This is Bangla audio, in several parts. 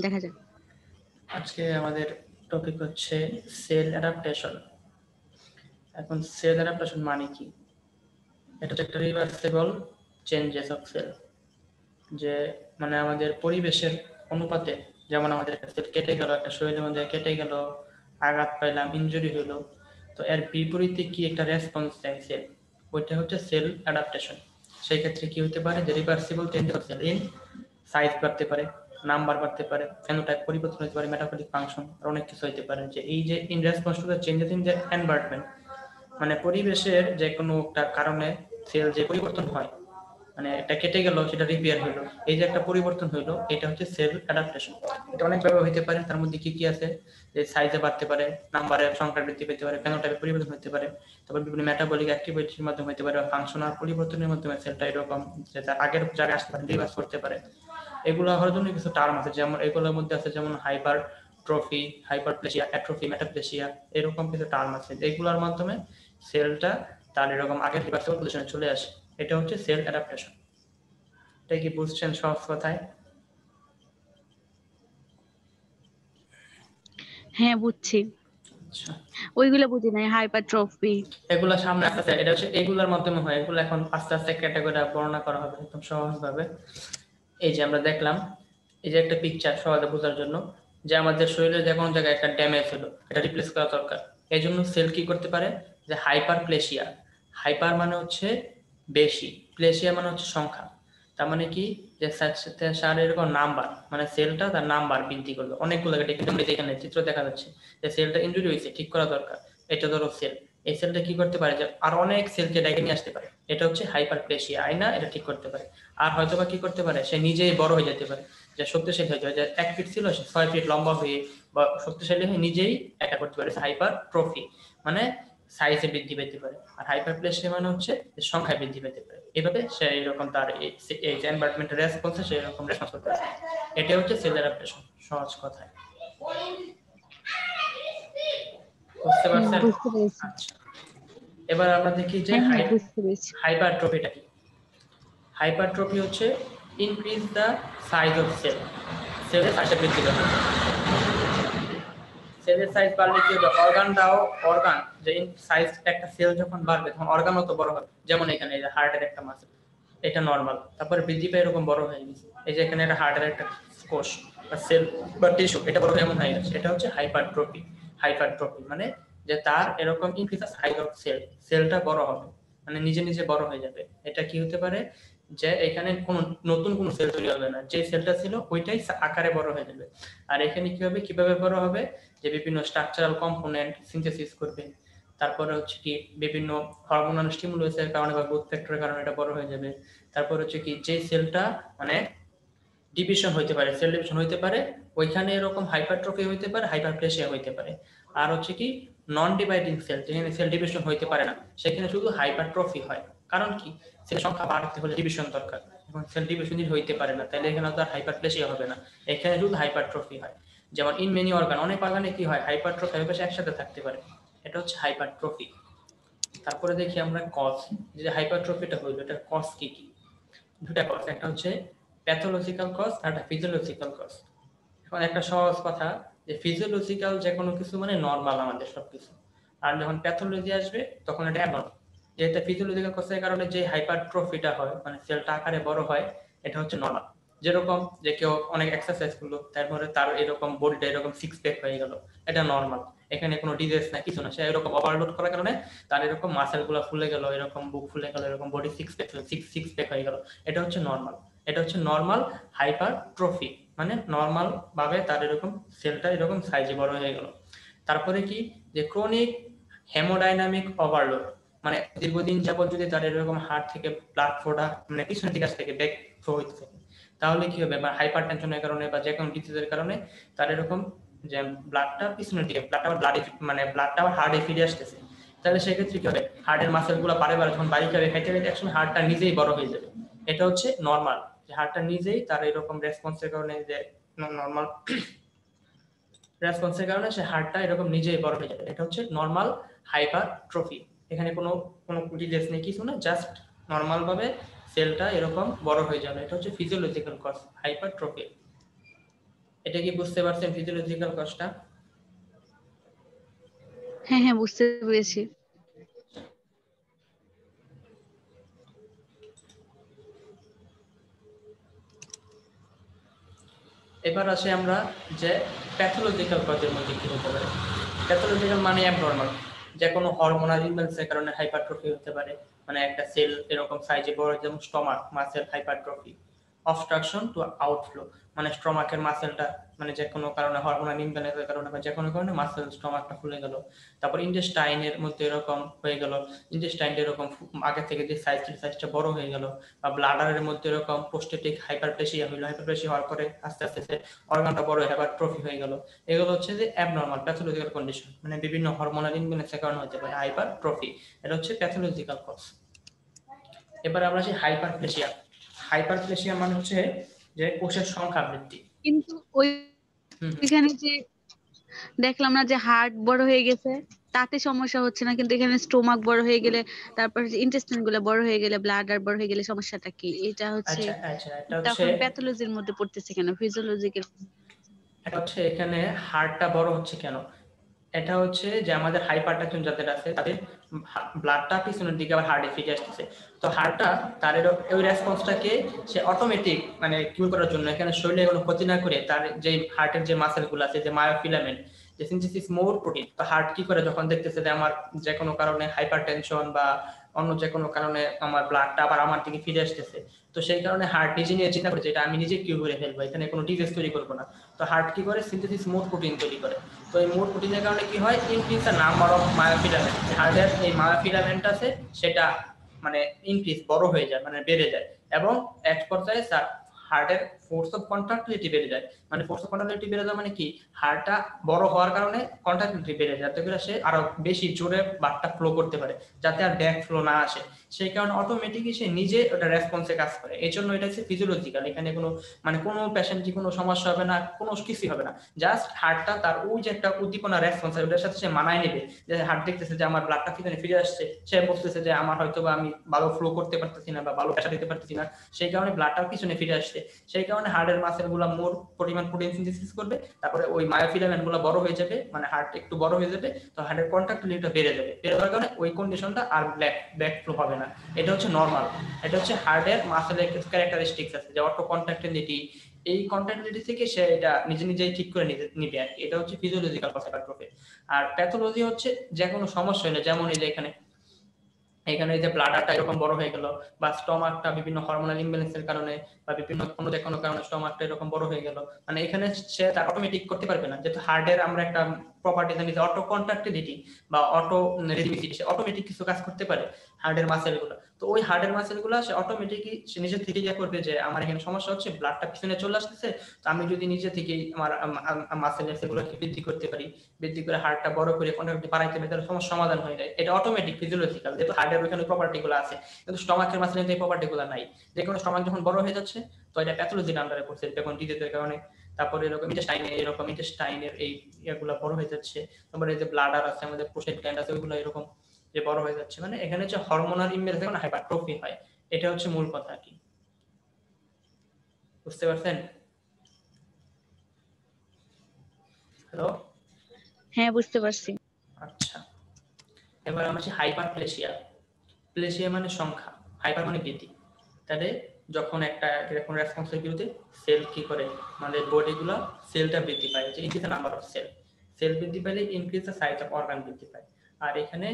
দেখা যাক। আজকে আমাদের টপিক হচ্ছে সেল অ্যাডাপ্টেশন। এখন সেল অ্যাডাপ্টেশন মানে কি? এটা হচ্ছে একটা রিভার্সিবল চেঞ্জেস অফ সেল, যে মানে আমাদের পরিবেশের অনুপাতে, যেমন আমাদের একটা সেল কেটে গেল, একটা শরীরের মধ্যে কেটে গেল, আঘাত পাইলাম, ইনজুরি হলো, তো এর বিপরীতে কি একটা রেসপন্স দেয় সেল, ওইটা হচ্ছে সেল অ্যাডাপ্টেশন। সেই ক্ষেত্রে কি হতে পারে, যে reversible change of cell in size বাড়তে পারে, নাম্বার বাড়তে পারে, ফেনোটাইপ পরিবর্তন হতে পারে, মেটাবলিক ফাংশন, আর অনেক কিছু হতে পারে। যে এই যে in response to the changes in the environment, মানে পরিবেশের যে কোনো একটা কারণে সেল যে পরিবর্তন হয়, মানে এটা কেটে গেল, সেটা রিপেয়ার হলো, এই যে একটা পরিবর্তন হলো, এটা হচ্ছে সেল অ্যাডাপ্টেশন। এটা অনেক ভাবে হতে পারে। তার মধ্যে কি কি আছে, যে সাইজে বাড়তে পারে, নাম্বারের সংখ্যা বৃদ্ধি পেতে পারে, ফেনোটাইপের পরিবর্তন হতে পারে, তারপর বিভিন্ন মেটাবলিক অ্যাক্টিভিটির মাধ্যমে হতে পারে, বা ফাংশনাল পরিবর্তনের মাধ্যমে সেলটা এরকম যে তার আগের জায়গায় আসতে পারে, রিভার্স করতে পারে। এগুলো হওয়ার জন্য কিছু টার্ম আছে, যেমন এগুলোর মধ্যে আছে যেমন হাইপার ট্রফি, হাইপারপ্লেসিয়া, অ্যাট্রফি, মেটাপ্লেসিয়া, এরকম কিছু টার্ম আছে। এগুলোর মাধ্যমে সেলটা তার এরকম আগের রিভার্সিবল পজিশনে চলে আসে। এটা হচ্ছে সেল অ্যাডাপ্টেশন। এটা কি বুঝছেন সহজ কথায়? হ্যাঁ, বুঝছি। আচ্ছা, ওইগুলো বুঝি নাই, হাইপারট্রফি। এগুলো সামনে আস্তে আস্তে, এটা হচ্ছে এগুলোর মাধ্যমে হয়। এগুলো এখন আস্তে আস্তে ক্যাটাগরি বর্ণনা করা হবে একদম সহজভাবে। এই যে আমরা দেখলাম, এই যে একটা পিকচার সহজে বোঝার জন্য, যে আমাদের শরীরে যে কোনো জায়গায় একটা ড্যামেজ হলো, এটা রিপ্লেস করা দরকার। এই জন্য সেল কি করতে পারে, যে হাইপার প্লেসিয়া, হাইপার মানে হচ্ছে বেশি, প্লেসিয়া মানে হচ্ছে সংখ্যা। তার মানে কি, যে সার এরকম নাম্বার, মানে সেলটা তার নাম্বার বৃদ্ধি করবে অনেকগুলো। এখানে চিত্র দেখা যাচ্ছে যে সেলটা ইনজুরি হয়েছে, ঠিক করা দরকার। এটা ধরো সেল, এই সেলটা কি করতে পারে, যে আর অনেক সেলকে ডেকে নিয়ে আসতে পারে, এটা হচ্ছে হাইপার প্লেসিয়া। আয়না এটা ঠিক করতে পারে। আর হয়তো বা কি করতে পারে, সে নিজেই বড় হয়ে যেতে পারে, যে শক্তিশালী হয়ে যাবে, যে 1 ফিট ছিল সে 6 ফিট লম্বা হয়ে বা শক্তিশালী হয়ে নিজেই এটা করতে পারে, হাইপার ট্রফি, মানে সাইজে বৃদ্ধি পেতে পারে। আর হাইপার প্লেসিয়া মানে হচ্ছে সংখ্যায় বৃদ্ধি পেতে পারে। এইভাবে সে এরকম তার এই এনভায়রনমেন্টের রেসপন্সে সে এরকম রেসপন্স করতে পারে। এটা হচ্ছে সেল অ্যাডাপ্টেশন সহজ কথায়। বুঝতে পারছেন? বুঝতে পেরেছি। আচ্ছা, এবার আমরা দেখি যে হ্যাঁ, হ্যাঁ, বুঝতে পেরেছি। হাইপারট্রফিটা কি। হাইপারট্রফি হচ্ছে increase the size of cell, সেলের সাইজটা বৃদ্ধি করা। সেলের সাইজ বাড়লে কি হবে, অর্গানটাও, অর্গান যে সাইজ, একটা সেল যখন বাড়বে তখন অর্গানও তো বড় হবে। যেমন এখানে এই যে হার্টের একটা মাসেল, এটা নর্মাল, তারপরে বৃদ্ধি পেয়ে এরকম বড় হয়ে গেছে। এই যে এখানে একটা হার্টের একটা কোষ বা সেল বা টিস্যু, এটা বড় এমন হয়ে গেছে, এটা হচ্ছে হাইপারট্রফি। হাইপারট্রফি মানে যে তার এরকম ইনক্রিজ সাইজ অফ সেল, সেলটা বড় হবে, মানে নিজে নিজে বড় হয়ে যাবে। এটা কি হতে পারে, যে এখানে কোনো নতুন কোনো সেল তৈরি হবে না, যে সেলটা ছিল ওইটাই আকারে বড় হয়ে যাবে। আর এখানে কি হবে, কিভাবে বড় হবে, যে বিভিন্ন স্ট্রাকচারাল কম্পোনেন্ট সিনথেসিস করবে। তারপরে হচ্ছে কি বিভিন্ন হরমোনাল স্টিমুলাসের কারণে বা গ্রোথ ফ্যাক্টরের কারণে এটা বড় হয়ে যাবে। তারপর হচ্ছে কি, যে সেলটা মানে ডিভিশন হইতে পারে, সেল ডিভিশন হইতে পারে, ওইখানে এরকম হাইপারট্রফি হইতে পারে, হাইপারপ্লেসিয়া হইতে পারে। আর হচ্ছে কি, নন ডিভাইডিং সেল, যেখানে সেল ডিভিশন হইতে পারে না, সেখানে শুধু হাইপারট্রফি হয়। কারণ কি, সেল সংখ্যা বাড়তে হলে ডিভিশন দরকার, এখন সেল ডিভিশন হইতে পারে না, তাহলে এখানে তো আর হাইপারপ্লেসিয়া হবে না, এখানে শুধু হাইপারট্রফি হয়। যেমন ইন মেনি অর্গান, অনেক অর্গানে কি হয়, হাইপারট্রফি একসাথে থাকতে পারে, এটা হচ্ছে হাইপারট্রফি। তারপরে দেখি আমরা কজ, যে হাইপারট্রফিটা হইলো, এটা কজ কি কি। দুটা কজ, একটা হচ্ছে প্যাথোলজিক্যাল কজ আর একটা ফিজিওলজিক্যাল কজ। এখন একটা সহজ কথা, যে ফিজিওলজিক্যাল যে কোনো কিছু মানে নর্মাল আমাদের সবকিছু, আর যখন প্যাথোলজি আসবে তখন এটা অ্যাবনর্মাল। যেটা ফিজিওলজিক্যাল কজের কারণে যে হাইপারট্রফিটা হয়, মানে সেলটা আকারে বড় হয়, এটা হচ্ছে নর্মাল। যেরকম যে কেউ অনেক এক্সারসাইজ করলো, তারপরে তার এরকম বডিটা এরকম সিক্স প্যাক হয়ে গেল, এটা নর্মাল। এখানে কোনো ডিজিজ না, কিছু না, সে এরকম ওভারলোড করার কারণে তার এরকম মাসেল গুলো ফুলে গেল, এরকম বুক ফুলে গেল, এরকম বডি সিক্স প্যাক হয়ে গেল, এটা হচ্ছে নর্মাল। এটা হচ্ছে নর্মাল হাইপারট্রফি, মানে নর্মাল ভাবে তার এরকম সেলটা এরকম সাইজে বড় হয়ে গেল। তারপরে কি, যে ক্রনিক হেমোডাইনামিক ওভারলোড, মানে দীর্ঘদিন যাবত যদি তার এরকম হার্ট থেকে ব্লাড ফ্লোটা মানে পিছনের দিকে থেকে ব্যাক ফ্লো হইতে থাকে, তাহলে কি হবে, বা হাইপার টেনশনের কারণে বা যে কোনো ডিজিজের কারণে তার এরকম যে ব্লাডটা পিছনের দিকে, ব্লাডটা আবার হার্টে ফিরে আসতেছে, তাহলে সেক্ষেত্রে কি হবে, হার্টের মাসেল গুলো বারে বারে যখন বাড়ি খাবে, খাইতে খাইতে একসময় হার্টটা নিজেই বড় হয়ে যাবে। এটা হচ্ছে নর্মাল, যে হার্টটা নিজেই তার এরকম রেসপন্সের কারণে, যে নর্মাল রেসপন্সের কারণে সে হার্টটা এরকম নিজেই বড় হয়ে যাবে, এটা হচ্ছে নর্মাল হাইপারট্রফি। এখানে কোনো কোনো ডিটেলস নেই, কিছু না, জাস্ট নর্মাল ভাবে সেলটা এরকম বড় হয়ে যাবে, এটা হচ্ছে ফিজিওলজিক্যাল কজ, হাইপারট্রফি। এটা কি বুঝতে পারছেন ফিজিওলজিক্যাল কজটা? হ্যাঁ হ্যাঁ বুঝতে পেরেছি। এবার আসি আমরা যে প্যাথোলজিক্যাল কজের মধ্যে কি হতে পারে। প্যাথোলজিক্যাল মানে অ্যাবনর্মাল, যে কোনো হরমোনাল ইমব্যালেন্সের কারণে হাইপারট্রফি হতে পারে, মানে একটা সেল এরকম সাইজে বড়, যেমন stomach muscle hypertrophy. Obstruction to outflow, মানে স্টমাকের মাসেলটা মানে যে কোনো কারণে হরমোনাল ইমব্যালেন্সের কারণে বা যে কোনো কারণে মাসেল স্টমাকটা ফুলে গেল। তারপর ইন্টেস্টাইনের মধ্যে এরকম হয়ে গেল, ইন্টেস্টাইনটা এরকম আগে থেকে যে সাইজটা বড় হয়ে গেল, বা ব্লাডারের মধ্যে এরকম প্রোস্টেটিক হাইপারপ্লেসিয়া হইলো, হাইপারপ্লেসিয়া হওয়ার পরে আস্তে আস্তে অর্গানটা বড় হয়ে আবার ট্রফি হয়ে গেল। এগুলো হচ্ছে যে অ্যাবনর্মাল প্যাথোলজিক্যাল কন্ডিশন, মানে বিভিন্ন হরমোনাল ইমব্যালেন্সের কারণে হতে পারে হাইপারট্রফি। এটা হচ্ছে প্যাথোলজিক্যাল কজ। এবার আমরা আসি হাইপারপ্লেসিয়া। হাইপারপ্লেসিয়া মানে হচ্ছে যে কোষের সংখ্যা বৃদ্ধি। কিন্তু হুম হুম। ওইখানে যে দেখলাম না যে হার্ট বড় হয়ে গেছে, তাতে সমস্যা হচ্ছে না, কিন্তু এখানে স্টোমাক বড় হয়ে গেলে, তারপর ইন্টেস্টাইন গুলো বড় হয়ে গেলে, ব্লাডার বড় হয়ে গেলে সমস্যাটা কি? এটা হচ্ছে আচ্ছা আচ্ছা, এটা হচ্ছে তখন প্যাথোলজির মধ্যে পড়তেছে কেন, ফিজিওলজিক্যাল? এখানে হার্টটা বড় হচ্ছে কেন, এটা হচ্ছে যে আমাদের হাইপারটেনশন যাদের আছে তাদের ব্লাডটা পিছনের দিকে আবার হার্টে ফিরে আসতেছে। তো হার্টটা তার ওই রেসপন্সটাকে সে অটোমেটিক মানে কিউর করার জন্য এখানে শরীরে কোনো ক্ষতি না করে তার যে হার্টের যে মাসেলগুলো আছে, যে মায়োফিলামেন্ট, যে সিনথেসিস মোর প্রোটিন, তো হার্ট কি করে যখন দেখতেছে যে আমার যে কোনো কারণে হাইপারটেনশন বা অন্য যে কোনো কারণে আমার ব্লাডটা আবার আমার দিকে ফিরে আসতেছে, তো সেই কারণে হার্ট নিজে নিয়ে চিন্তা করে যে এটা আমি নিজে কিউ করে ফেলবো, এখানে কোনো ডিজিজ তৈরি করবো না। তো হার্ট কি করে সিনথেসিস মোর প্রোটিন তৈরি করে। তো এই মোর প্রোটিনের কারণে কি হয়, ইনক্রিজ দ্য নাম্বার অফ মায়োফিলামেন্ট, হার্টের এই মায়োফিলামেন্ট আছে সেটা মানে ইনক্রিজ বড় হয়ে যায়, মানে বেড়ে যায়, এবং এক পর্যায়ে হার্টের ফোর্স অফ কন্ট্রাক্টিলিটি বেড়ে যায়। মানে ফোর্স অফ কন্ট্রাক্টিলিটি বেড়ে যায় মানে কি, হার্টটা বড় হওয়ার কারণে কন্ট্রাক্টিলিটি বেড়ে যায়, যাতে করে সে আরো বেশি জোরে ব্লাডটা ফ্লো করতে পারে, যাতে আর ব্যাক ফ্লো না আসে। সেই কারণে অটোমেটিকই সে নিজে ওটা রেসপন্সে কাজ করে। এই জন্য এটা হচ্ছে ফিজিওলজিক্যাল, এখানে কোনো মানে কোনো পেশেন্টই কোনো সমস্যা হবে না, কোনো কিছুই হবে না। জাস্ট হার্টটা তার ওই যে একটা উদ্দীপনা রেসপন্স, ওটার সাথে সে মানায় নেবে। যে হার্ট দেখতেছে যে আমার ব্লাডটা পিছনে ফিরে আসছে, সে বলতেছে যে আমার হয়তো বা আমি ভালো ফ্লো করতে পারতেছি না বা ভালো প্রেসার দিতে পারতেছি না, সেই কারণে ব্লাডটা পিছনে ফিরে আসছে। সেই কারণে হার্টের মাসেল গুলা মোর পরিমাণ প্রোটিন সিনথেসিস করবে, তারপরে ওই মায়োফিলামেন্ট গুলো বড় হয়ে যাবে, মানে হার্ট একটু বড় হয়ে যাবে, তো হার্টের কন্ট্রাক্টিলিটিটা বেড়ে যাবে। বেড়ে যাওয়ার কারণে ওই কন্ডিশনটা আর ব্যাক ফ্লো হবে না। এটা হচ্ছে নরমাল। এটা হচ্ছে হার্টের মাসেলের ক্যারেক্টারিস্টিক্স আছে, যে অটো কন্ট্রাক্টিলিটি, এই কন্ট্রাক্টিলিটি থেকে সে এটা নিজে নিজেই ঠিক করে নিবে আর কি। এটা হচ্ছে ফিজিওলজিক্যাল হাইপারট্রফি। আর প্যাথোলজি হচ্ছে যে কোনো সমস্যা হলে, যেমন এই যে এখানে এখানে যে ব্লাডারটা এরকম বড় হয়ে গেল, বা স্টমাকটা বিভিন্ন হরমোনাল ইমব্যালেন্সের কারণে বা বিভিন্ন অন্য যে কোনো কারণে স্টমাকটা এরকম বড় হয়ে গেল, মানে এখানে সে তার অটোমেটিক করতে পারবে না, যেহেতু হার্টের আমরা একটা প্রপার্টি জানি যে অটো কন্ট্রাক্টিলিটি বা অটো রেজিডিটি, সে অটোমেটিক কিছু কাজ করতে পারে হার্টের মাসেলগুলো। তো ওই হার্টের মাসেলগুলো সে অটোমেটিকই সে নিজে থেকে ইয়ে করবে যে আমার এখানে সমস্যা হচ্ছে, ব্লাডটা পিছনে চলে আসতেছে, তো আমি যদি নিজে থেকে আমার মাসেলের সেগুলোকে বৃদ্ধি করতে পারি, বৃদ্ধি করে হার্টটা বড় করে কন্ট্রাক্টিলিটি বাড়াইতে পারি, তাহলে সমস্যা সমাধান হয়ে যায়। এটা অটোমেটিক ফিজিওলজিক্যাল, যেহেতু হার্টের ওইখানে প্রপার্টি গুলো আছে, কিন্তু স্টমাকের মাসেলে এই প্রপার্টি গুলো নাই। যে কোনো স্টমাক যখন বড় হয়ে যাচ্ছে, তো এটা প্যাথোলজির আন্ডারে পড়ছে, যখন ডিজিজের কারণে। তারপরে এরকম ইন্টেস্টাইনের এই ইয়েগুলো বড় হয়ে যাচ্ছে। তারপরে এই যে ব্লাডার আছে, আমাদের প্রোস্টেট গ্ল্যান্ড আছে, ওইগুলো এরকম যে বড় হয়ে যাচ্ছে, মানে এখানে যে হরমোনাল ইমব্যালেন্স মানে হাইপারট্রফি হয়। এটা হচ্ছে মূল কথা কি, বুঝতে পারছেন? হ্যালো। হ্যাঁ বুঝতে পারছি। আচ্ছা, এবার আমরা হাইপারপ্লেসিয়া। প্লেসিয়া মানে সংখ্যা, হাইপার মানে বৃদ্ধি। তাহলে যখন একটা এরকম রেসপন্সের বিরুদ্ধে সেল কি করে, আমাদের বডিগুলো সেলটা বৃদ্ধি পায়, যে increase the number of cell. Cell বৃদ্ধি পাইলে increase the size of organ বৃদ্ধি পায়। আর এখানে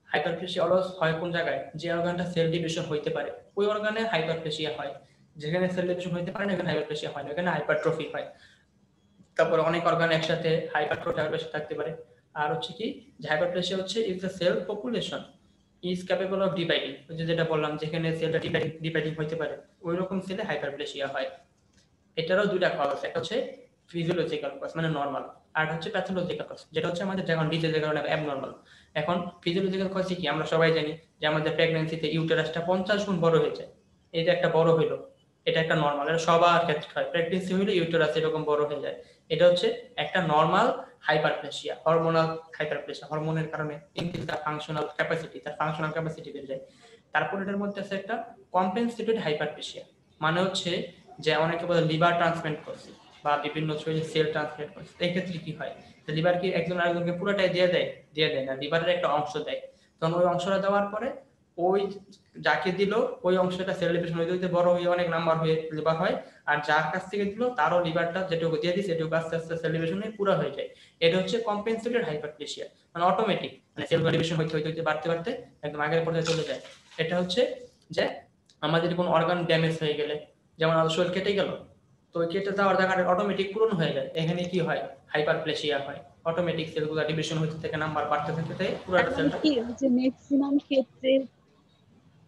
হাইপারপ্লেসিয়া অলওয়েজ হয় কোন জায়গায়, যে অর্গানটা সেল ডিভিশন হইতে পারে ওই অর্গানে হাইপারপ্লেসিয়া হয়। যেখানে সেল ডিভিশন হইতে পারে না, এখানে হাইপারপ্লেসিয়া হয় না, এখানে হাইপারট্রফি হয়। তারপর অনেক অর্গান একসাথে হাইপারট্রফি হাইপারপ্লেসিয়া থাকতে পারে। আর হচ্ছে কি, যে হাইপারপ্লেসিয়া হচ্ছে if the cell population is capable of dividing, যেটা বললাম যেখানে সেলটা ডিভাইডিং হইতে পারে, ওই রকম সেলে হাইপারপ্লেসিয়া হয়। এটারও দুইটা কজ আছে, একটা হচ্ছে ফিজিওলজিক্যাল কজ মানে নরমাল, আর হচ্ছে প্যাথোলজিক্যাল কজ, যেটা হচ্ছে আমাদের যখন ডিজিজের কারণে অ্যাবনরমাল। এখন ফিজিওলজিক্যাল কজ কি, আমরা সবাই জানি যে আমাদের প্রেগন্যান্সিতে ইউটেরাসটা 50 গুণ বড় হয়ে যায়। এই যে একটা বড় হইলো, এটা একটা নরমাল, এটা সবার ক্ষেত্রে হয়, প্রেগন্যান্সি হইলে ইউটেরাস এরকম বড় হয়ে যায়। এটা হচ্ছে একটা নরমাল হাইপারপ্লেসিয়া, হরমোনাল হাইপারপ্লেসিয়া, হরমোনের কারণে ইনক্রিজ তার ফাংশনাল ক্যাপাসিটি, তার ফাংশনাল ক্যাপাসিটি বেড়ে যায়। তারপর এটার মধ্যে আছে একটা কম্পেনসেটেড হাইপারপ্লেসিয়া, মানে হচ্ছে যে অনেকে বলে লিভার ট্রান্সপ্লান্ট করছে, বা বিভিন্ন শরীরে সেল ট্রান্সলেট করছে, এই ক্ষেত্রে কি হয়, লিভার কি একজন আরেকজনকে পুরোটাই দিয়ে দেয় না, লিভারের একটা অংশ দেয়। তখন ওই অংশটা দেওয়ার পরে ওই যাকে দিল ওই অংশটা সেল ডিভিশন হইতে হইতে বড় হয়ে অনেক নাম্বার হয়ে লিভার হয়, আর যার কাছ থেকে দিল তারও লিভারটা যেটুকু দিয়ে দিচ্ছে এটুকু আস্তে আস্তে সেল ডিভিশন হয়ে পুরো হয়ে যায়। এটা হচ্ছে কম্পেনসেটেড হাইপারপ্লেসিয়া, মানে অটোমেটিক, মানে সেল ডিভিশন হইতে হইতে হইতে বাড়তে বাড়তে একদম আগের পর্যায়ে চলে যায়। এটা হচ্ছে যে আমাদের কোনো অর্গান ড্যামেজ হয়ে গেলে, যেমন আমাদের শরীর কেটে গেল, তো ওই কেটে যাওয়ার জায়গাটা অটোমেটিক পূরণ হয়ে যায়, এখানে কি হয় হাইপারপ্লেসিয়া হয়, অটোমেটিক সেলগুলো ডিভিশন হইতে থেকে নাম্বার বাড়তে থাকতে তার পুরোটা মানে সেলটা। কি হচ্ছে ম্যাক্সিমাম ক্ষেত্রে,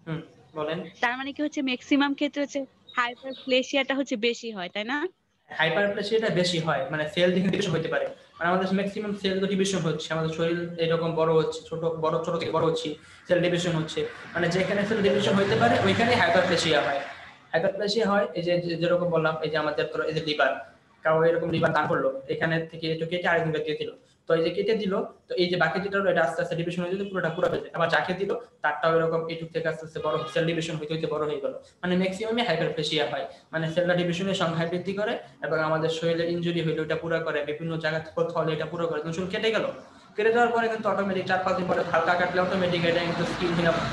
হুম, বলেন। তার মানে কি হচ্ছে ম্যাক্সিমাম ক্ষেত্রে হচ্ছে হাইপারপ্লেসিয়াটা হচ্ছে বেশি হয়, তাই না? হাইপারপ্লেসিয়াটা বেশি হয়, মানে সেল ডিভিশন হতে পারে, মানে আমাদের ম্যাক্সিমাম সেল ডিভিশন হচ্ছে, আমাদের শরীর এরকম বড় হচ্ছে, ছোট থেকে বড় হচ্ছে, সেল ডিভিশন হচ্ছে, মানে যেখানে সেল ডিভিশন হতে পারে ওইখানে হাইপারপ্লেসিয়া হয়। হাইপারপ্লেসিয়া হয় এই যে যেরকম বললাম, এই যে আমাদের এই যে লিভার, কাউ এরকম লিভার দান করলো, এখানে থেকে একটু কেটে আরেকজনকে দিয়ে দিল, তো এই যে কেটে দিল, তো এই যে বাকি যেটা এটা আস্তে আস্তে ডিভিশন হয়ে যেত পুরোটা পুরো হয়ে যায়, আবার যাকে দিল তারটাও এরকম এইটুক থেকে আস্তে আস্তে বড় সেল ডিভিশন হইতে হইতে বড় হয়ে গেল, মানে ম্যাক্সিমামে হাইপারপ্লেসিয়া হয়, মানে সেলুলার ডিভিশনের সংখ্যা বৃদ্ধি করে এবং আমাদের শরীরের ইনজুরি হইলে ওটা পুরো করে, বিভিন্ন জায়গা থেকে হলে এটা পুরো করে, শরীর কেটে গেল, কেটে যাওয়ার পরে কিন্তু অটোমেটিক 4-5 দিন পরে হালকা কাটলে অটোমেটিক এটা কিন্তু স্কিন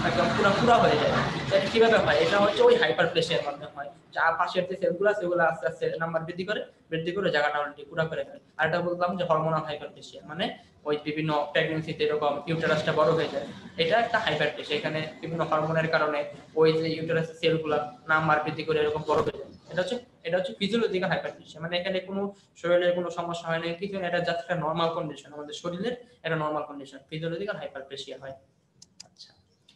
একদম পুরো হয়ে যায়। এটা কিভাবে হয়, এটা হচ্ছে ওই হাইপারপ্লেসিয়ার মাধ্যমে হয়, যা পাশের যে সেলগুলো সেগুলো আস্তে আস্তে নাম্বার বৃদ্ধি করে জায়গাটা অলরেডি পুরো করে ফেলে। আর এটা বললাম যে হরমোনাল হাইপারপ্লেসিয়া, মানে ওই বিভিন্ন প্রেগন্যান্সিতে এরকম ইউটেরাসটা বড় হয়ে যায়, এটা একটা হাইপারপ্লেসিয়া, এখানে বিভিন্ন হরমোনের কারণে ওই যে ইউটেরাসের সেলগুলো নাম্বার বৃদ্ধি করে এরকম বড় হয়ে যায়। এটা হচ্ছে ফিজিওলজিক্যাল হাইপারপ্লেসিয়া, মানে এখানে কোনো শরীরের কোনো সমস্যা হয় না কিছু, এটা জাস্ট একটা নরমাল কন্ডিশন, আমাদের শরীরের একটা নরমাল কন্ডিশন, ফিজিওলজিক্যাল হাইপারপ্লেসিয়া হয়। আচ্ছা,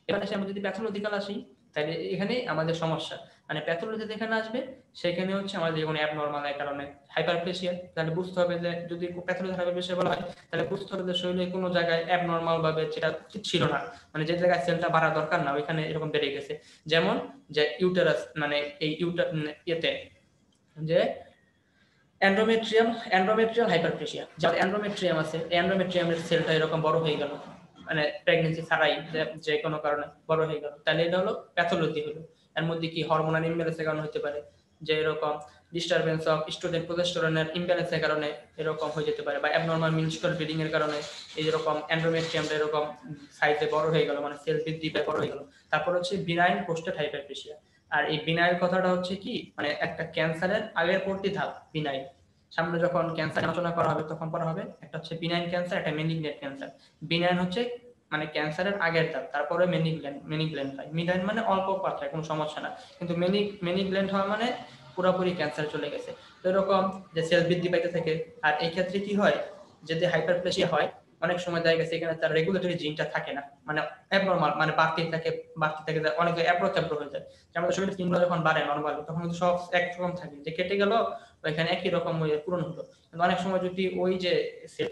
এবার আসি আমরা যদি প্যাথোলজিক্যাল আসি, তাহলে এখানে আমাদের সমস্যা, মানে প্যাথোলজি যেখানে আসবে সেখানে হচ্ছে আমাদের কোনো অ্যাবনরমাল এর কারণে হাইপারপ্লেসিয়া, তাহলে বুঝতে হবে যে যদি প্যাথোলজি হাইপারপ্লেসিয়া বলা হয় তাহলে বুঝতে হবে যে শরীরে কোনো জায়গায় অ্যাবনরমাল ভাবে যেটা উচিত ছিল না, মানে যে জায়গায় সেলটা বাড়া দরকার না ওইখানে এরকম বেড়ে গেছে, যেমন যে ইউটেরাস, মানে এই ইয়েতে যে এন্ডোমেট্রিয়াল হাইপারপ্লেসিয়া, যার এন্ডোমেট্রিয়াম আছে, এন্ডোমেট্রিয়ামের সেলটা এরকম বড় হয়ে গেল, মানে প্রেগন্যান্সি ছাড়াই যে কোনো কারণে বড় হয়ে গেল, তাহলে এটা হলো প্যাথোলজি হলো। এর মধ্যে কি হরমোনাল ইমব্যালেন্সের কারণে হতে পারে, যে এরকম ডিস্টারবেন্স অফ ইস্ট্রোজেন প্রোজেস্টেরনের ইমব্যালেন্সের কারণে এরকম হয়ে যেতে পারে, বা অ্যাবনরমাল মিনস্ট্রুয়াল ব্লিডিং এর কারণে এইরকম এন্ডোমেট্রিয়ামটা এরকম সাইজে বড় হয়ে গেল, মানে সেল বৃদ্ধি পেয়ে বড় হয়ে গেল। তারপর হচ্ছে বিনাইন প্রোস্টেট হাইপারপ্লেসিয়া, আর এই বিনাইল কথাটা হচ্ছে কি, মানে একটা ক্যান্সারের আগের পরবর্তী ধাপ বিনাইল, সামনে যখন ক্যান্সার আলোচনা করা হবে তখন পড়া হবে, একটা হচ্ছে বিনাইন ক্যান্সার, একটা মেনিগনেন্ট ক্যান্সার। বিনাইন হচ্ছে মানে ক্যান্সারের আগের ধাপ, তারপরে মেনিগনেন্ট হয়। মিনাইন মানে অল্প পাত্রায় কোনো সমস্যা না, কিন্তু মেনিগনেন্ট হওয়া মানে পুরোপুরি ক্যান্সার চলে গেছে। তো এরকম যে সেল বৃদ্ধি পাইতে থাকে, আর এই ক্ষেত্রে কি হয়, যদি হাইপারপ্লেসিয়া হয় অনেক সময় দেখা গেছে এখানে তার রেগুলেটরি জিনটা থাকে না, মানে অ্যাবনরমাল, মানে বাড়তে থাকে অনেক অ্যাপ্রোচেবল হয়ে যায়, যে আমাদের শরীরের স্কিনগুলো যখন বাড়ে নরমাল তখন কিন্তু সব একরকম থাকে, যে কেটে গেল ওইখানে একই রকম পূরণ হলো, কিন্তু অনেক সময় যদি ওই যে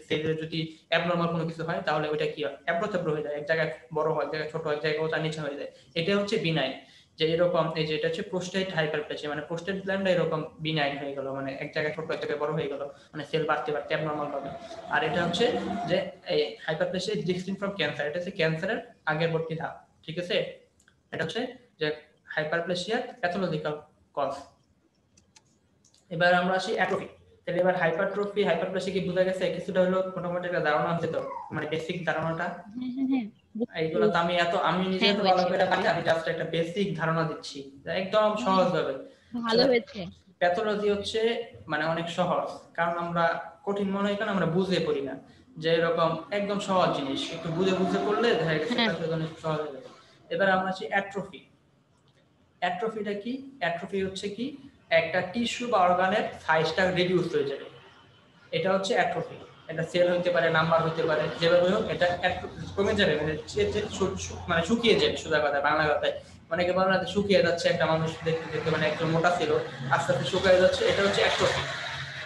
সেলের যদি অ্যাবনরমাল কোনো কিছু হয় তাহলে ওইটা কি হয় অ্যাপ্রোচেবল হয়ে যায়, এক জায়গায় বড় হয়, এক জায়গায় ছোট হয়, এক জায়গায় ওটা নিচে হয়ে যায়। এটা হচ্ছে বিনাইন, যে এরকম এই যে এটা হচ্ছে প্রোস্টেট হাইপারপ্লেসিয়া, মানে প্রোস্টেট গ্ল্যান্ডটা এরকম বিনাইন হয়ে গেল, মানে এক জায়গায় ছোট এক জায়গায় বড় হয়ে গেল, মানে সেল বাড়তে অ্যাবনরমাল ভাবে। আর এটা হচ্ছে যে এই হাইপারপ্লেসিয়া ডিস্টিংক্ট ফ্রম ক্যান্সার, এটা হচ্ছে ক্যান্সারের আগের বর্তী ধাপ, ঠিক আছে। এটা হচ্ছে যে হাইপারপ্লেসিয়ার প্যাথোলজিক্যাল কজ। এবার আমরা আসি অ্যাট্রফি। তাহলে এবার হাইপারপ্লেসিয়া কি বোঝা গেছে কিছুটা হলো, মোটামুটি একটা ধারণা হচ্ছে তো, মানে বেসিক ধারণাটা। হ্যাঁ হ্যাঁ হ্যাঁ, এইগুলো তো আমি নিজে হ্যাঁ তো ভালো হয়েছে, করে পারি না, আমি জাস্ট একটা বেসিক ধারণা দিচ্ছি একদম সহজ ভাবে। ভালো হয়েছে। প্যাথোলজি হচ্ছে মানে অনেক সহজ, কারণ আমরা কঠিন মনে হয় কারণ আমরা বুঝে পড়ি না, যে এরকম একদম সহজ জিনিস একটু বুঝে পড়লে দেখা গেছে প্যাথোলজি সহজ হয়ে যাবে। এবার আমরা আসি অ্যাট্রফি। অ্যাট্রফিটা কি? অ্যাট্রফি হচ্ছে কি, একটা টিস্যু বা অর্গানের সাইজটা রিডিউস হয়ে যাবে, এটা হচ্ছে অ্যাট্রফি। এটা সেল হইতে পারে, নাম্বার হইতে পারে, যেভাবে হোক এটা কমে যাবে, মানে শুকিয়ে যাবে, সোজা কথা বাংলা কথায়। অনেকে বলে না শুকিয়ে যাচ্ছে একটা মানুষ দেখতে দেখতে, মানে একজন মোটা ছিল আস্তে আস্তে শুকিয়ে যাচ্ছে, এটা হচ্ছে অ্যাট্রফি।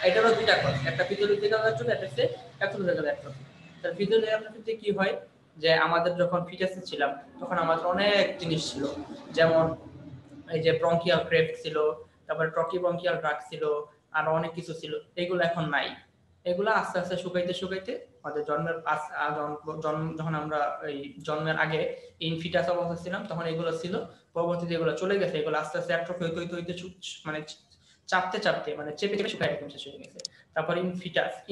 এটারও দুইটা কথা, একটা ফিজিওলজিক্যাল অ্যাট্রফি, একটা হচ্ছে প্যাথোলজিক্যাল অ্যাট্রফি। তার ফিজিওলজিক্যাল অ্যাট্রফিতে কি হয়, যে আমাদের যখন ফিটাসে ছিলাম তখন আমাদের অনেক জিনিস ছিল, যেমন এই যে ব্রঙ্কিয়াল ক্রেফট ছিল, তারপরে ট্রকি ব্রঙ্কিয়াল ড্রাগ ছিল, আর অনেক কিছু ছিল, এগুলো এখন নাই। এগুলো আস্তে আস্তে শুকাইতে আমাদের যখন আমরা এই জন্মের আগে ইনফিটাস অবস্থা ছিলাম তখন এগুলো ছিল, পরবর্তীতে এগুলো চলে গেছে, এগুলো আস্তে আস্তে অ্যাট্রফি হইতে মানে চাপতে চাপতে মানে চেপে চেপে শুকায় একদম শেষ হয়ে গেছে। তারপর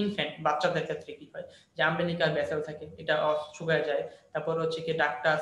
ইনফ্যান্ট বাচ্চাদের ক্ষেত্রে কি হয় যে আম্বিলিকাল ভেসেল থাকে, এটা শুকায় যায়। তারপর হচ্ছে কি ডাক্টাস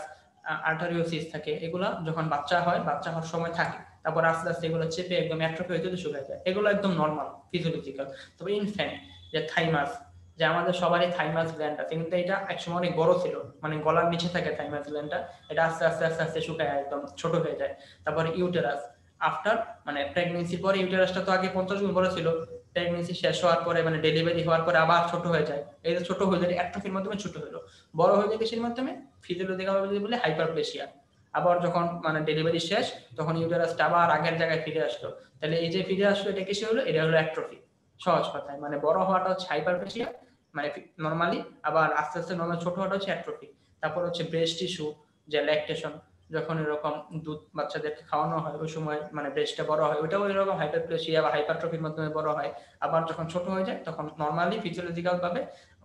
আর্টারিওসিস থাকে, এগুলা যখন বাচ্চা হওয়ার সময় থাকে, তারপর আস্তে আস্তে এগুলো চেপে একদম অ্যাট্রফি হয়ে শুকায় যায়, এগুলো একদম নর্মাল ফিজিওলজিক্যাল। তবে ইনফ্যান্ট যে থাইমাস, যে আমাদের সবারই থাইমাস গ্ল্যান্ড আছে, কিন্তু এটা একসময় অনেক বড় ছিল, মানে গলার নিচে থাকে থাইমাস গ্ল্যান্ডটা, এটা আস্তে আস্তে আস্তে আস্তে শুকায় একদম ছোট হয়ে যায়। তারপরে ইউটেরাস, আফটার মানে প্রেগন্যান্সির পরে ইউটেরাসটা তো আগে 50 গুণ বড় ছিল, প্রেগন্যান্সি শেষ হওয়ার পরে মানে ডেলিভারি হওয়ার পরে আবার ছোট হয়ে যায়। এই যে ছোট হয়ে যায় অ্যাট্রফির মাধ্যমে ছোট হলো, বড় হয়ে যায় কিসের মাধ্যমে, ফিজিওলজিক্যাল ভাবে বলে হাইপারপ্লেসিয়া। আবার যখন মানে ডেলিভারি শেষ তখন ইউটেরাসটা আবার আগের জায়গায় ফিরে আসলো, তাহলে এই যে ফিরে আসলো এটা কিসে হলো, এটা হলো অ্যাট্রফি। সহজ কথায় মানে বড় হওয়াটা হচ্ছে হাইপারপ্লেসিয়া মানে নরমালি, আবার আস্তে আস্তে নরমাল ছোট হওয়াটা হচ্ছে অ্যাট্রফি। তারপর হচ্ছে ব্রেস্ট টিস্যু, যে ল্যাকটেশন, যখন এরকম দুধ বাচ্চাদেরকে খাওয়ানো হয় ওই সময় মানে ব্রেস্টটা বড় হয়, ওইটাও এরকম হাইপারপ্লেসিয়া বা হাইপারট্রফির মাধ্যমে বড় হয়। আবার যখন ছোট হয়ে যায় তখন নরমালি ফিজিওলজিক্যাল ভাবে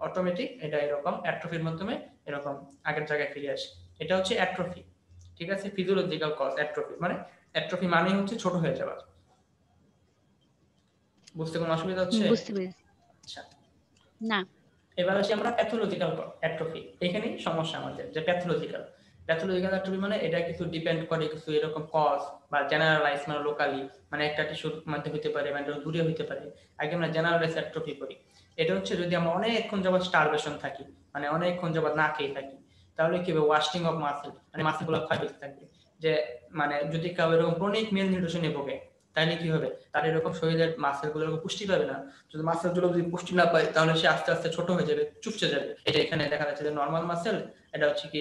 অটোমেটিক এটা এরকম অ্যাট্রফির মাধ্যমে এরকম আগের জায়গায় ফিরে আসে। এটা হচ্ছে অ্যাট্রফি, ঠিক আছে, ফিজিওলজিক্যাল কজ অ্যাট্রফি মানে, অ্যাট্রফি মানে হচ্ছে ছোট হয়ে যাওয়া। বুঝতে কোনো অসুবিধা হচ্ছে? বুঝতে পেরেছি। আচ্ছা, না এবার আসি আমরা প্যাথোলজিক্যাল অ্যাট্রফি। এখানেই সমস্যা আমাদের, যে প্যাথোলজিক্যাল অ্যাট্রফি মানে এটা কিছু ডিপেন্ড করে কিছু এরকম কজ বা জেনারেলাইজ মানে লোকালি, মানে একটা টিস্যুর মধ্যে হতে পারে মানে দূরে হতে পারে। আগে আমরা জেনারেলাইজ অ্যাট্রফি করি, এটা হচ্ছে যদি আমরা অনেকক্ষণ যাবত স্টারভেশন থাকি, মানে অনেকক্ষণ যাবত না খেয়ে থাকি, তাহলে কি হবে, ওয়াস্টিং অফ মাসেল, মানে মাসেলগুলো ক্ষয় হতে থাকবে। যে মানে যদি কেউ এরকম ক্রনিক মেল নিউট্রিশনে ভোগে তাহলে কি হবে, তার এরকম শরীরের মাসেলগুলো এরকম পুষ্টি পাবে না। যদি মাসেলগুলো যদি পুষ্টি না পায় তাহলে সে আস্তে আস্তে ছোট হয়ে যাবে, চুপসে যাবে। এটা এখানে দেখা যাচ্ছে যে নর্মাল মাসেল, এটা হচ্ছে কি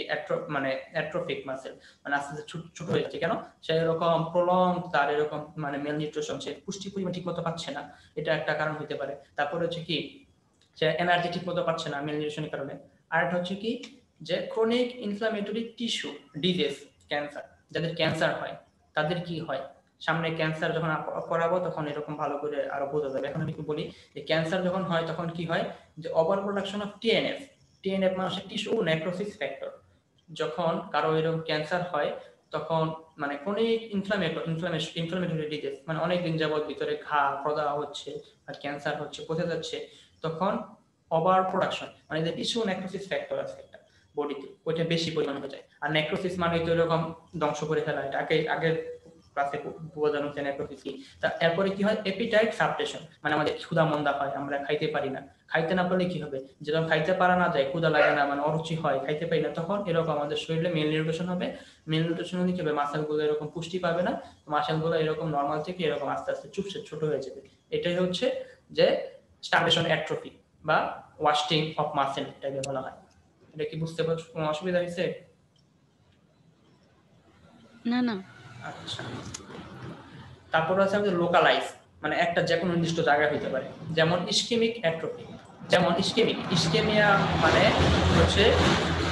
মানে অ্যাট্রফিক মাসেল, মানে আস্তে আস্তে ছোট হয়ে যাচ্ছে। কেন, সে এরকম প্রলং তার এরকম মানে মেল নিউট্রিশন, সে পুষ্টি পরিমাণ ঠিক মতো পাচ্ছে না, এটা একটা কারণ হতে পারে। তারপরে হচ্ছে কি সে এনার্জি ঠিক মতো পাচ্ছে না মেল নিউট্রিশনের কারণে। আর একটা হচ্ছে কি যে chronic inflammatory tissue disease, cancer, যাদের ক্যান্সার হয় তাদের কি হয়, সামনে ক্যান্সার যখন করাবো তখন এরকম ভালো করে আরো বোঝা যাবে। এখন আমি কি বলি যে ক্যান্সার যখন হয় তখন কি হয়, যে ওভার প্রোডাকশন অফ টিএনএফ মানে টিস্যু নেক্রোসিস ফ্যাক্টর। যখন কারো এরকম ক্যান্সার হয় তখন মানে ক্রনিক ইনফ্লামেটরি ডিজিজ, মানে অনেকদিন যাবত ভিতরে ঘা প্রদাহ হচ্ছে আর ক্যান্সার হচ্ছে, পচে যাচ্ছে, তখন ওভার প্রোডাকশন মানে যে টিস্যু নেক্রোসিস ফ্যাক্টর আছে একটা বডিতে, ওইটা বেশি পরিমাণ হয়ে যায়। আর নেক্রোসিস মানে তো এরকম ধ্বংস করে ফেলা, এটা আগের ক্লাসে বোঝানো হচ্ছে নেক্রোসিস কি। তা এরপরে কি হয়, এপিটাইট সাবটেশন, মানে আমাদের ক্ষুধা মন্দা হয়, আমরা খাইতে পারি না। খাইতে না পারলে কি হবে, যখন খাইতে পারা না যায়, ক্ষুধা লাগে না, মানে অরুচি হয়, খাইতে পারি না, তখন এরকম আমাদের শরীরে মেল নিউট্রিশন হবে। মেল নিউট্রিশন হলে কি হবে, মাসেলগুলো এরকম পুষ্টি পাবে না, মাসেলগুলো এরকম নর্মাল থেকে এরকম আস্তে আস্তে চুপসে ছোট হয়ে যাবে। এটাই হচ্ছে যে স্টারভেশন অ্যাট্রফি বা ওয়াস্টিং অফ মাসেল এটাকে বলা হয়। এটা কি বুঝতে পারছো, কোনো অসুবিধা হয়েছে? না না। আচ্ছা, তারপর আছে আমাদের লোকালাইজ, মানে একটা যে কোনো নির্দিষ্ট জায়গায় হতে পারে, যেমন ইসকেমিক অ্যাট্রফি। যেমন ইসকেমিয়া মানে হচ্ছে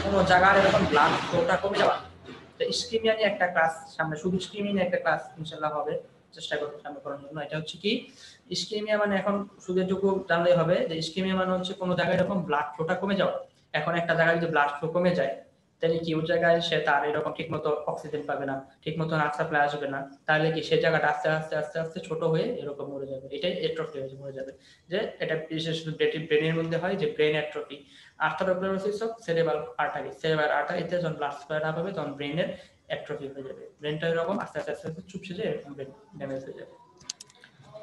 কোনো জায়গার এরকম ব্লাড ফ্লোটা কমে যাওয়া। তো ইসকেমিয়া নিয়ে একটা ক্লাস সামনে, শুধু ইসকেমিয়া নিয়ে একটা ক্লাস ইনশাআল্লাহ হবে, চেষ্টা করতে সামনে করার জন্য। এটা হচ্ছে কি ইসকেমিয়া মানে, এখন শুধু এটুকু জানলেই হবে যে ইসকেমিয়া মানে হচ্ছে কোনো জায়গায় এরকম ব্লাড ফ্লোটা কমে যাওয়া। এখন একটা জায়গায় যদি ব্লাড ফ্লো কমে যায় তাহলে কি ওই জায়গায় সে তার এরকম ঠিক মতো অক্সিজেন পাবে না, ঠিক মতো রাস্তা প্লাই আসবে না, তাহলে কি সে জায়গাটা আস্তে আস্তে আস্তে আস্তে ছোট হয়ে এরকম মরে যাবে। এটাই অ্যাট্রফি হয়ে মরে যাবে। যে এটা বিশেষ ব্রেনের মধ্যে হয়, যে ব্রেন অ্যাট্রফি। আর্থারোপ্লেরোসিস অফ সেরেব্রাল আর্টারিতে যখন ব্লাড সাপ্লাই না পাবে তখন ব্রেনের অ্যাট্রফি হয়ে যাবে, ব্রেনটা এরকম আস্তে আস্তে আস্তে আস্তে চুপসে যায়, এরকম ব্রেন ড্যামেজ হয়ে যাবে।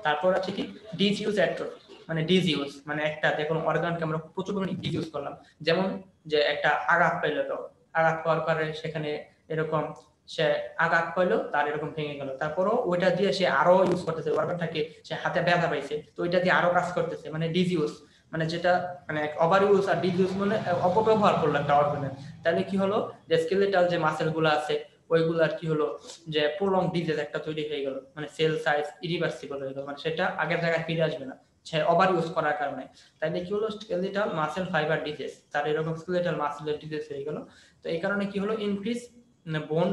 তারপর আছে কি ডিসইউজ অ্যাট্রফি, মানে ডিসইউজ মানে একটা যে কোনো অর্গানকে আমরা প্রচুর পরিমাণে ডিসইউজ করলাম। যেমন যে একটা আঘাত পাইলো, তো আঘাত পাওয়ার পরে সেখানে এরকম সে আঘাত পাইলো, তার এরকম ভেঙে গেল, তারপরও ওইটা দিয়ে সে আরো ইউজ করতেছে অর্গানটাকে, সে হাতে ব্যথা পাইছে তো ওইটা দিয়ে আরো কাজ করতেছে, মানে ডিসইউজ মানে যেটা মানে ওভার ইউজ আর ডিসইউজ মানে অপব্যবহার করলো একটা অর্গানের। তাহলে কি হলো, যে স্কেলেটাল যে মাসেল গুলো আছে ওইগুলার কি হলো, যে প্রলং ডিজিজ একটা তৈরি হয়ে গেল, মানে সেল সাইজ ইরিভার্সিবল হয়ে গেল, মানে সেটা আগের জায়গায় ফিরে আসবে না সে ওভার ইউজ করার কারণে। তাইলে কি হলো, স্কেলেটাল মাসেল ফাইবার ডিজিজ, তার এরকম স্কেলেটাল মাসেলের ডিজিজ হয়ে গেল। তো এই কারণে কি হলো, ইনক্রিজ বোন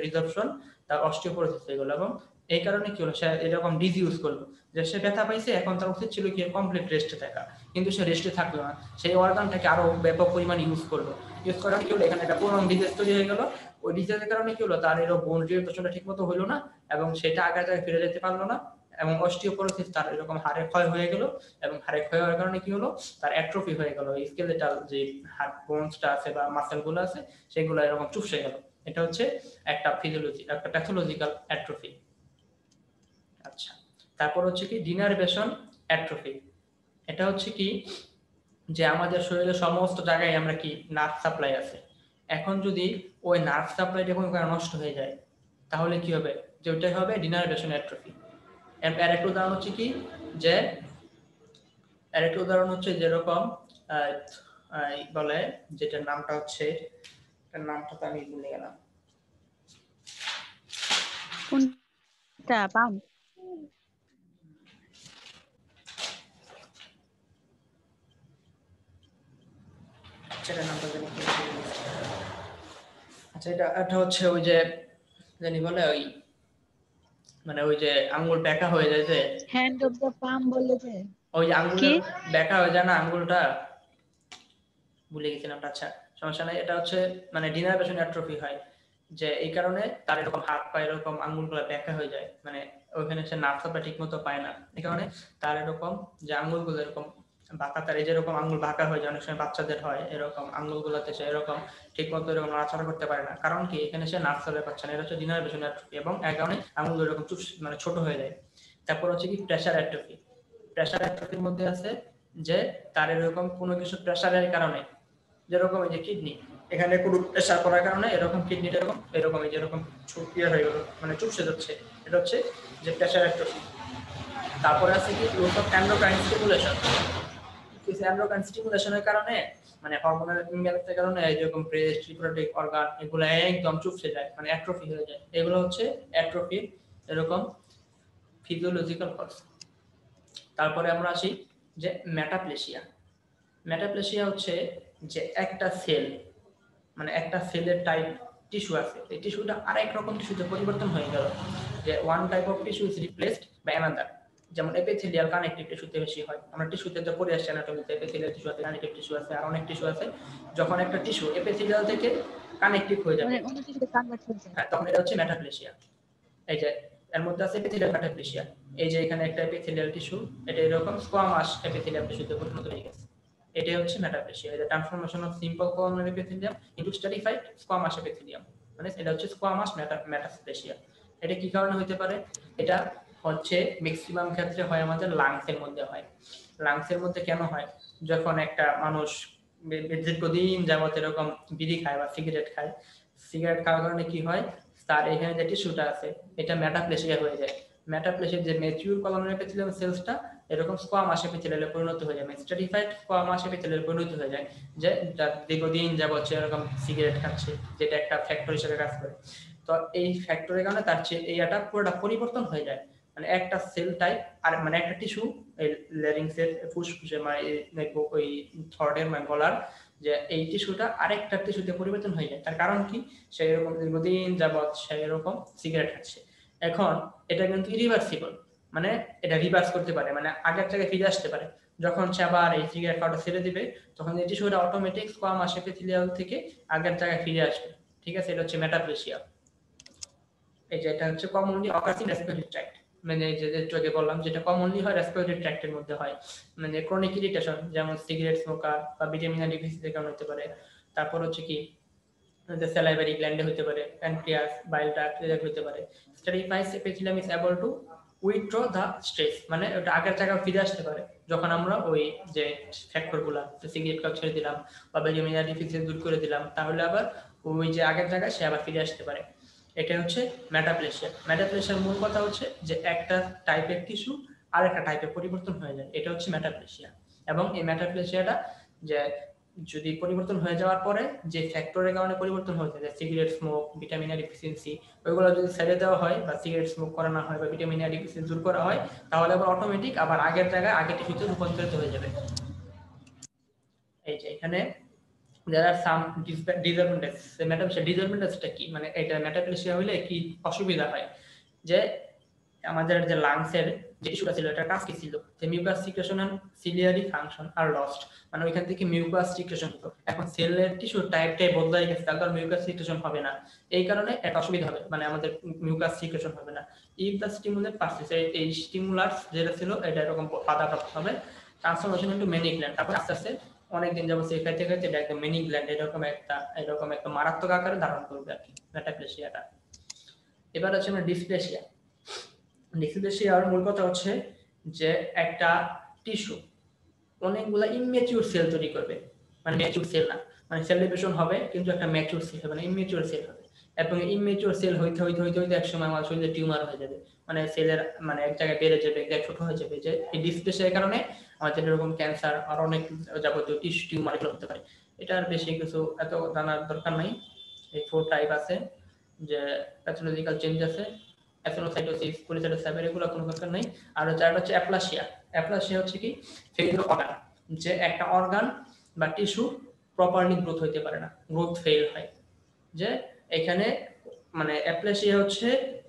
রিজর্পশন, তার অস্টিওপোরোসিস হয়ে গেল, এবং এই কারণে কি হলো, সে এরকম ডিজিউজ করলো, যে সে ব্যথা পাইছে, এখন তার উচিত ছিল কি কমপ্লিট রেস্টে থাকা, কিন্তু সে রেস্টে থাকলো না, সেই অর্গানটাকে আরো ব্যাপক পরিমাণে ইউজ করলো। ইউজ করার কি হলো, এখানে একটা প্রলং ডিজিজ তৈরি হয়ে গেল। ওই ডিজিজের কারণে কি হলো, তার এরকম বোন রিজর্পশনটা ঠিক মতো হলো না, এবং সেটা আগের জায়গায় ফিরে যেতে পারলো না, এবং অস্টিওপোরোসিস তার এরকম হাড়ের ক্ষয় হয়ে গেল, এবং হাড়ের ক্ষয় হওয়ার কারণে কি হলো, তার অ্যাট্রফি হয়ে গেল, স্কেলেটাল যে হাড় বোনসটা আছে বা মাসেলগুলো আছে সেগুলো এরকম চুপসে গেল। এটা হচ্ছে একটা ফিজিওলজি, একটা প্যাথোলজিক্যাল অ্যাট্রফি। আচ্ছা, তারপর হচ্ছে কি ডিনারভেশন অ্যাট্রফি। এটা হচ্ছে কি যে আমাদের শরীরের সমস্ত জায়গায় আমরা কি নার্ভ সাপ্লাই আছে, এখন যদি ওই নার্ভ সাপ্লাইটা কোনো কারণে নষ্ট হয়ে যায় তাহলে কি হবে, যে ওইটাই হবে ডিনারভেশন অ্যাট্রফি। এর একটা উদাহরণ হচ্ছে কি যে যেরকম বলে, যেটার নামটা হচ্ছে, এটার নামটা তো আমি ভুলে গেলাম। কোনটা পাম? সেটার নামটা জানি কি ছিল। আচ্ছা, এটা হচ্ছে ওই যে জানি বলে ওই মানে ওই যে আঙ্গুল বেঁকা হয়ে যায়, যে হ্যান্ড অফ দ্য পাম বলে যে, ওই যে কি আঙ্গুলের বেঁকা হয়ে যায় না আঙ্গুলটা, ভুলে গেছিলাম। আচ্ছা, সমস্যা নাই। এটা হচ্ছে মানে ডিনারভেশন অ্যাট্রফি হয়, যে এই কারণে তার এরকম হাত পা এরকম আঙ্গুলগুলো বেঁকা হয়ে যায়, মানে ওইখানে সে নার্ভ সাপ্লাই ঠিক মতো পায় না, এই কারণে তার এরকম যে আঙ্গুলগুলো এরকম বাঁকা, তার এই যেরকম আঙ্গুল বাঁকা হয়ে যায়, অনেক সময় বাচ্চাদের হয় এরকম আঙ্গুলগুলোতে সে এরকম ঠিক মতো এরকম নড়াচড়া করতে পারে না, কারণ কি এখানে সে নার্ভ সাপ্লাই পাচ্ছে না। এটা হচ্ছে ডিনারভেশন অ্যাট্রফি, এবং এর কারণে আঙ্গুল এরকম মানে ছোট হয়ে যায়। তারপর হচ্ছে কি প্রেসার অ্যাট্রফি। প্রেসার অ্যাট্রফির মধ্যে আছে যে তার এরকম কোনো কিছু প্রেসারের কারণে, যেরকম এই যে কিডনি, এখানে কোনো প্রেসার পড়ার কারণে এরকম কিডনিটা এরকম এরকম এই যেরকম ইয়ে হয়ে গেল, মানে চুপসে যাচ্ছে, এটা হচ্ছে যে প্রেসার অ্যাট্রফি। তারপরে আছে কি লস অফ এন্ডোক্রাইন স্টিমুলেশন। কিছু এন্ডোক্রাইন স্টিমুলেশনের কারণে, মানে হরমোনাল ইমব্যালেন্সের কারণে যেরকম ব্রেস্ট, রিপ্রোডাক্টিভ অর্গান এগুলো একদম চুপসে যায়, মানে অ্যাট্রফি হয়ে যায়। এগুলো হচ্ছে অ্যাট্রফির এরকম ফিজিওলজিক্যাল কজ। তারপরে আমরা আসি যে মেটাপ্লেসিয়া। মেটাপ্লেসিয়া হচ্ছে যে একটা সেল, মানে একটা সেলের টাইপ টিস্যু আছে, এই টিস্যুটা আরেক রকম টিস্যুতে পরিবর্তন হয়ে গেল, যে one type of tissue is replaced by another. যেমন এপিথেলিয়াল কানেক্টিভ টিস্যুতে বেশি হয়, আমরা টিস্যুতে তো পড়ে আসছি অ্যানাটমিতে, এপিথেলিয়াল টিস্যু আছে, কানেক্টিভ টিস্যু আছে, আর অনেক টিস্যু আছে। যখন একটা টিস্যু এপিথেলিয়াল থেকে কানেক্টিভ হয়ে যাবে, মানে অন্য কিছুতে কনভার্ট হয়ে যায়। হ্যাঁ, তখন এটা হচ্ছে মেটাপ্লেসিয়া। এই যে এর মধ্যে আছে এপিথেলিয়াল মেটাপ্লেসিয়া, এই যে এখানে একটা এপিথেলিয়াল টিস্যু, এটা এরকম স্কোয়ামাস এপিথেলিয়াল টিস্যুতে পরিণত হয়ে গেছে, এটাই হচ্ছে মেটাপ্লেসিয়া। এটা transformation of simple columnar epithelium into stratified squamous epithelium, মানে এটা হচ্ছে স্কোয়ামাস মেটাপ্লেসিয়া। এটা কি কারণে হতে পারে? এটা হচ্ছে ম্যাক্সিমাম ক্ষেত্রে হয় আমাদের লাংসের মধ্যে হয়। লাংসের মধ্যে কেন হয়? যখন একটা মানুষ দীর্ঘদিন যাবত এরকম বিড়ি খায় বা সিগারেট খায়, সিগারেট খাওয়ার কারণে কি হয়, তার এখানে যে টিস্যুটা আছে এটা মেটাপ্লেসিয়া হয়ে যায়। মেটাপ্লেসিয়ার যে ম্যাচিউর কলোনার এপিথেলিয়াম সেলসটা এরকম স্কোয়ামাস এপিথেলিয়ালে পরিণত হয়ে যায়, স্ট্রাটিফাইড স্কোয়ামাস এপিথেলিয়ালে পরিণত হয়ে যায়, যে দীর্ঘদিন যাবত এরকম সিগারেট খাচ্ছে, যেটা একটা ফ্যাক্টর হিসেবে কাজ করে। তো এই ফ্যাক্টরের কারণে তার এইটা পুরোটা পরিবর্তন হয়ে যায়, মানে একটা সেল টাইপ আর মানে একটা টিস্যু, এই ল্যারিংসের ফুসফুসে মানে ওই থ্রোটের মানে গলার যে এই টিস্যুটা আরেকটা টিস্যুতে পরিবর্তন হয়ে যায়। তার কারণ কি? সে এরকম দীর্ঘদিন যাবত সে এরকম সিগারেট খাচ্ছে। এখন এটা কিন্তু ইরিভার্সিবল, মানে এটা রিভার্স করতে পারে, মানে আগের জায়গায় ফিরে আসতে পারে। যখন সে আবার এই সিগারেট খাওয়াটা ছেড়ে দিবে তখন এই টিস্যুটা অটোমেটিক স্কোয়ামাস এপিথেলিয়াল থেকে আগের জায়গায় ফিরে আসবে। ঠিক আছে, এটা হচ্ছে মেটাপ্লেসিয়া। এই যে এটা হচ্ছে commonly occurs in respiratory tract, মানে যে একটু আগে বললাম যেটা কমনলি হয় রেসপিরেটরি ট্র্যাক্টের মধ্যে হয়, মানে ক্রনিক ইরিটেশন যেমন সিগারেট স্মোকার বা ভিটামিন ডেফিসিটের কারণে হতে পারে। তারপর হচ্ছে কি যে স্যালাইভারি গ্ল্যান্ডে হতে পারে, প্যানক্রিয়াস, বাইল ডাক্ট এদের হতে পারে। Stratified epithelium is able to withdraw the stress, মানে ওটা আগের জায়গায় ফিরে আসতে পারে যখন আমরা ওই যে ফ্যাক্টরগুলা সিগারেট খাওয়া ছেড়ে দিলাম বা ভিটামিন ডেফিসিয়েন্সি দূর করে দিলাম, তাহলে আবার ওই যে আগের জায়গায় সে আবার ফিরে আসতে পারে। এটা হচ্ছে মেটাপ্লেসিয়া। মেটাপ্লেসিয়ার মূল কথা হচ্ছে যে একটা টাইপের টিস্যু আর একটা টাইপে পরিবর্তন হয়ে যায়, এটা হচ্ছে মেটাপ্লেসিয়া। এবং এই মেটাপ্লেসিয়াটা যে যদি পরিবর্তন হয়ে যাওয়ার পরে যে ফ্যাক্টরের কারণে পরিবর্তন হয়েছে, যে সিগারেট স্মোক, ভিটামিন ডেফিসিয়েন্সি, ওইগুলো যদি ছেড়ে দেওয়া হয় বা সিগারেট স্মোক করা না হয় বা ভিটামিন ডেফিসিয়েন্সি দূর করা হয়, তাহলে আবার অটোমেটিক আবার আগের জায়গায় আগের টিস্যুতে রূপান্তরিত হয়ে যাবে। এই যে এখানে there are some disadvantages. মেটাপ্লেসিয়া ডিসঅ্যাডভান্টেজটা কি, মানে এটা মেটাপ্লেসিয়া হইলে কি অসুবিধা হয়, যে আমাদের যে লাংসের যে টিস্যুটা ছিল এটার কাজ কি ছিল, যে mucus secretion and ciliary function are lost, মানে ওইখান থেকে মিউকাস সিক্রেশন হতো। এখন সেলের টিস্যুর টাইপটাই বদলাই গেছে, তারপর মিউকাস সিক্রেশন হবে না, এই কারণে একটা অসুবিধা হবে, মানে আমাদের মিউকাস সিক্রেশন হবে না। ইফ দ্য স্টিমুলেট পাসেস, এই স্টিমুলাস যেটা ছিল এটা এরকম বাধাপ্রাপ্ত হবে, ট্রান্সফরমেশন ইনটু মেনি গ্ল্যান্ড, তারপর আস্তে আস্তে অনেকদিন যাবো সে খাইতে খাইতে এটা একটা মেনি গ্ল্যান্ড এরকম একটা মারাত্মক আকারে ধারণ করবে আর কি মেটাপ্লেসিয়াটা। এবার হচ্ছে আমরা ডিসপ্লেসিয়া। ডিসপ্লেসিয়ার মূল কথা হচ্ছে যে একটা টিস্যু অনেকগুলা ইমম্যাচিউর সেল তৈরি করবে, মানে ম্যাচিউর সেল না, মানে সেল ডিভিশন হবে কিন্তু একটা ম্যাচিউর সেল হবে না, ইমম্যাচিউর সেল হবে। এবং ইমম্যাচিউর সেল হইতে হইতে হইতে হইতে একসময় আমার শরীরে টিউমার হয়ে যাবে, মানে সেলের মানে এক জায়গায় বেড়ে যাবে, এক জায়গায় ছোট হয়ে যাবে। যে এই ডিসপ্লেসিয়ার কারণে আমাদের এরকম ক্যান্সার আর অনেক যাবতীয় টিস্যু টিউমার এগুলো হতে পারে। এটার বেশি কিছু এত জানার দরকার নাই। এই 4 টাইপ আছে, যে প্যাথোলজিক্যাল চেঞ্জ আছে, অ্যাথেনোসাইটোসিস, পলিসাইটোসাইট, এগুলো কোনো দরকার নাই। আর চারটা হচ্ছে অ্যাপ্লাসিয়া। অ্যাপ্লাসিয়া হচ্ছে কি, ফেইলিওর অর্গান, যে একটা অর্গান বা টিস্যু প্রপারলি গ্রোথ হইতে পারে না, গ্রোথ ফেল হয়। যে এখানে মানে অ্যাপ্লাসিয়া হচ্ছে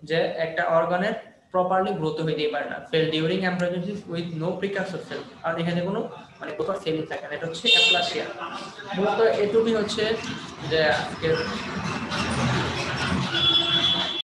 যে একটা অর্গানের প্রপারলি গ্রোথ হইতেই পারে না, fail during embryogenesis with no precursor cell, আর এখানে কোনো মানে কোথাও সেলই থাকে না, এটা হচ্ছে অ্যাপ্লাসিয়া। মূলত এটুকুই হচ্ছে যে আজকের